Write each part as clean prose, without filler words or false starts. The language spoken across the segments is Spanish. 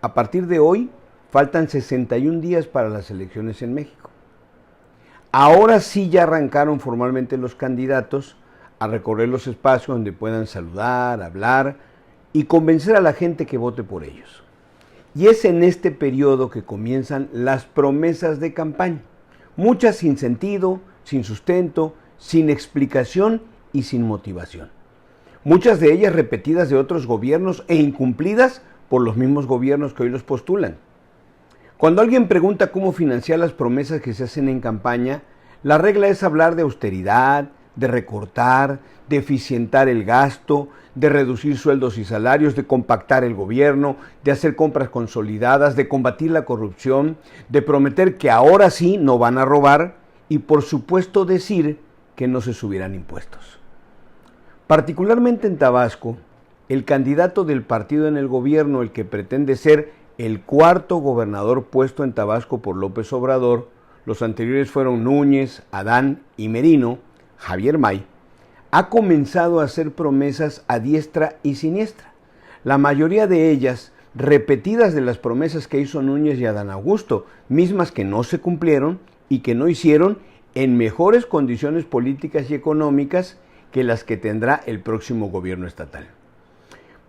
A partir de hoy, faltan 61 días para las elecciones en México. Ahora sí ya arrancaron formalmente los candidatos a recorrer los espacios donde puedan saludar, hablar y convencer a la gente que vote por ellos. Y es en este periodo que comienzan las promesas de campaña, muchas sin sentido, sin sustento, sin explicación y sin motivación. Muchas de ellas repetidas de otros gobiernos e incumplidas por los mismos gobiernos que hoy los postulan. Cuando alguien pregunta cómo financiar las promesas que se hacen en campaña, la regla es hablar de austeridad, de recortar, de eficientar el gasto, de reducir sueldos y salarios, de compactar el gobierno, de hacer compras consolidadas, de combatir la corrupción, de prometer que ahora sí no van a robar y por supuesto decir que no se subirán impuestos. Particularmente en Tabasco, el candidato del partido en el gobierno, el que pretende ser el cuarto gobernador puesto en Tabasco por López Obrador, los anteriores fueron Núñez, Adán y Merino, Javier May, ha comenzado a hacer promesas a diestra y siniestra. La mayoría de ellas repetidas de las promesas que hizo Núñez y Adán Augusto, mismas que no se cumplieron y que no hicieron en mejores condiciones políticas y económicas que las que tendrá el próximo gobierno estatal.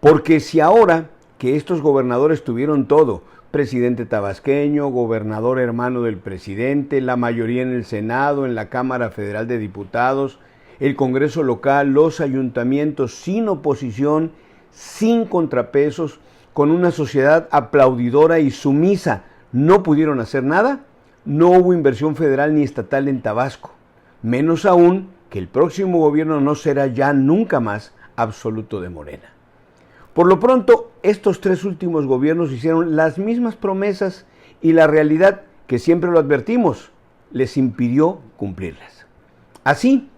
Porque si ahora que estos gobernadores tuvieron todo, presidente tabasqueño, gobernador hermano del presidente, la mayoría en el Senado, en la Cámara Federal de Diputados, el Congreso local, los ayuntamientos sin oposición, sin contrapesos, con una sociedad aplaudidora y sumisa, no pudieron hacer nada, no hubo inversión federal ni estatal en Tabasco, menos aún que el próximo gobierno no será ya nunca más absoluto de Morena. Por lo pronto, estos tres últimos gobiernos hicieron las mismas promesas y la realidad, que siempre lo advertimos, les impidió cumplirlas. Así,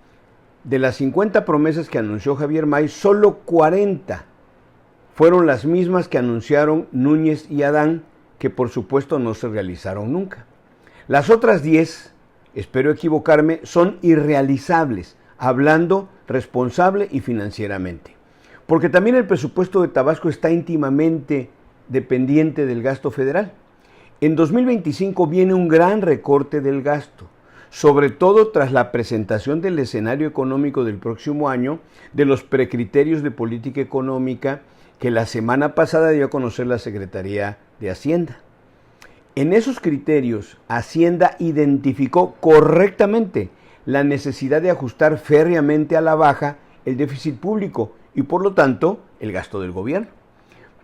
de las 50 promesas que anunció Javier May, solo 40 fueron las mismas que anunciaron Núñez y Adán, que por supuesto no se realizaron nunca. Las otras 10, espero equivocarme, son irrealizables, hablando responsable y financieramente. Porque también el presupuesto de Tabasco está íntimamente dependiente del gasto federal. En 2025 viene un gran recorte del gasto, sobre todo tras la presentación del escenario económico del próximo año, de los precriterios de política económica que la semana pasada dio a conocer la Secretaría de Hacienda. En esos criterios, Hacienda identificó correctamente la necesidad de ajustar férreamente a la baja el déficit público y por lo tanto el gasto del gobierno.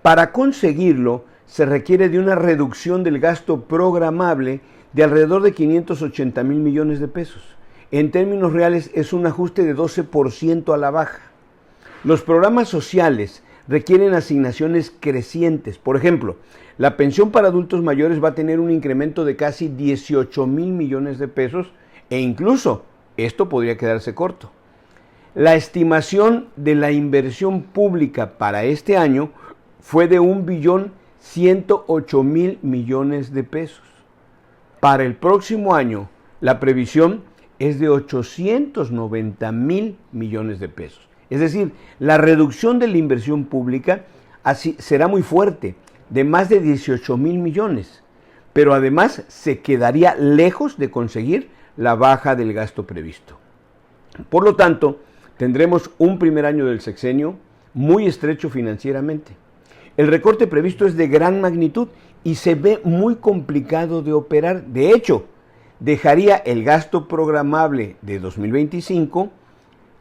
Para conseguirlo se requiere de una reducción del gasto programable de alrededor de 580,000 millones de pesos. En términos reales es un ajuste de 12% a la baja. Los programas sociales requieren asignaciones crecientes. Por ejemplo, la pensión para adultos mayores va a tener un incremento de casi 18,000 millones de pesos e incluso esto podría quedarse corto. La estimación de la inversión pública para este año fue de 1,108,000 millones de pesos. Para el próximo año, la previsión es de 890,000 millones de pesos. Es decir, la reducción de la inversión pública así será muy fuerte, de más de 18,000 millones, pero además se quedaría lejos de conseguir la baja del gasto previsto. Por lo tanto, tendremos un primer año del sexenio muy estrecho financieramente. El recorte previsto es de gran magnitud y se ve muy complicado de operar. De hecho, dejaría el gasto programable de 2025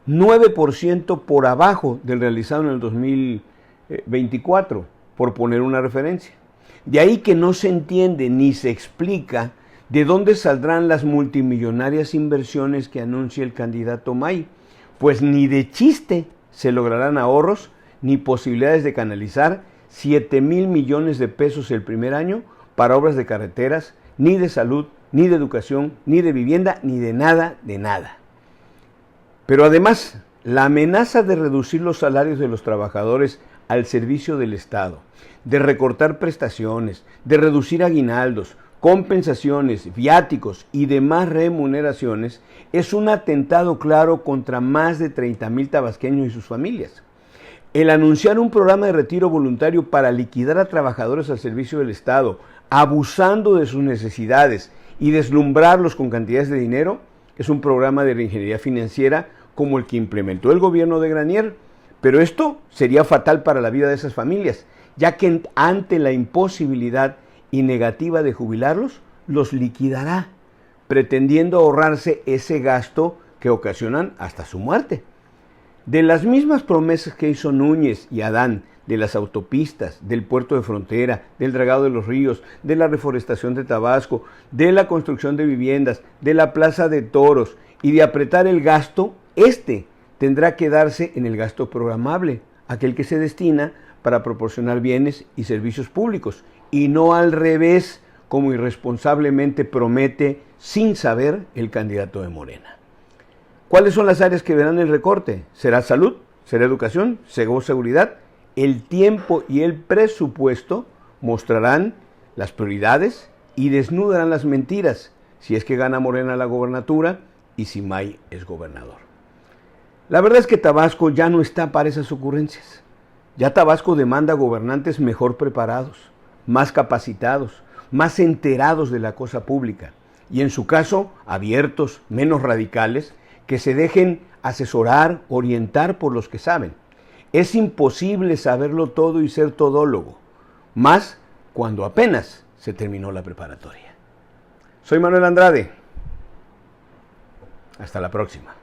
9% por abajo del realizado en el 2024, por poner una referencia. De ahí que no se entiende ni se explica de dónde saldrán las multimillonarias inversiones que anuncia el candidato May, pues ni de chiste se lograrán ahorros ni posibilidades de canalizar 7,000 millones de pesos el primer año para obras de carreteras, ni de salud, ni de educación, ni de vivienda, ni de nada, de nada. Pero además, la amenaza de reducir los salarios de los trabajadores al servicio del Estado, de recortar prestaciones, de reducir aguinaldos, compensaciones, viáticos y demás remuneraciones es un atentado claro contra más de 30,000 tabasqueños y sus familias. El anunciar un programa de retiro voluntario para liquidar a trabajadores al servicio del Estado, abusando de sus necesidades y deslumbrarlos con cantidades de dinero, es un programa de reingeniería financiera como el que implementó el gobierno de Granier. Pero esto sería fatal para la vida de esas familias, ya que ante la imposibilidad y negativa de jubilarlos, los liquidará, pretendiendo ahorrarse ese gasto que ocasionan hasta su muerte. De las mismas promesas que hizo Núñez y Adán, de las autopistas, del puerto de frontera, del dragado de los ríos, de la reforestación de Tabasco, de la construcción de viviendas, de la plaza de toros y de apretar el gasto, tendrá que darse en el gasto programable, aquel que se destina para proporcionar bienes y servicios públicos, y no al revés, como irresponsablemente promete sin saber el candidato de Morena. ¿Cuáles son las áreas que verán el recorte? ¿Será salud? ¿Será educación? ¿Será seguridad? El tiempo y el presupuesto mostrarán las prioridades y desnudarán las mentiras, si es que gana Morena la gobernatura y si May es gobernador. La verdad es que Tabasco ya no está para esas ocurrencias. Ya Tabasco demanda gobernantes mejor preparados, más capacitados, más enterados de la cosa pública y en su caso abiertos, menos radicales, que se dejen asesorar, orientar por los que saben. Es imposible saberlo todo y ser todólogo, más cuando apenas se terminó la preparatoria. Soy Manuel Andrade. Hasta la próxima.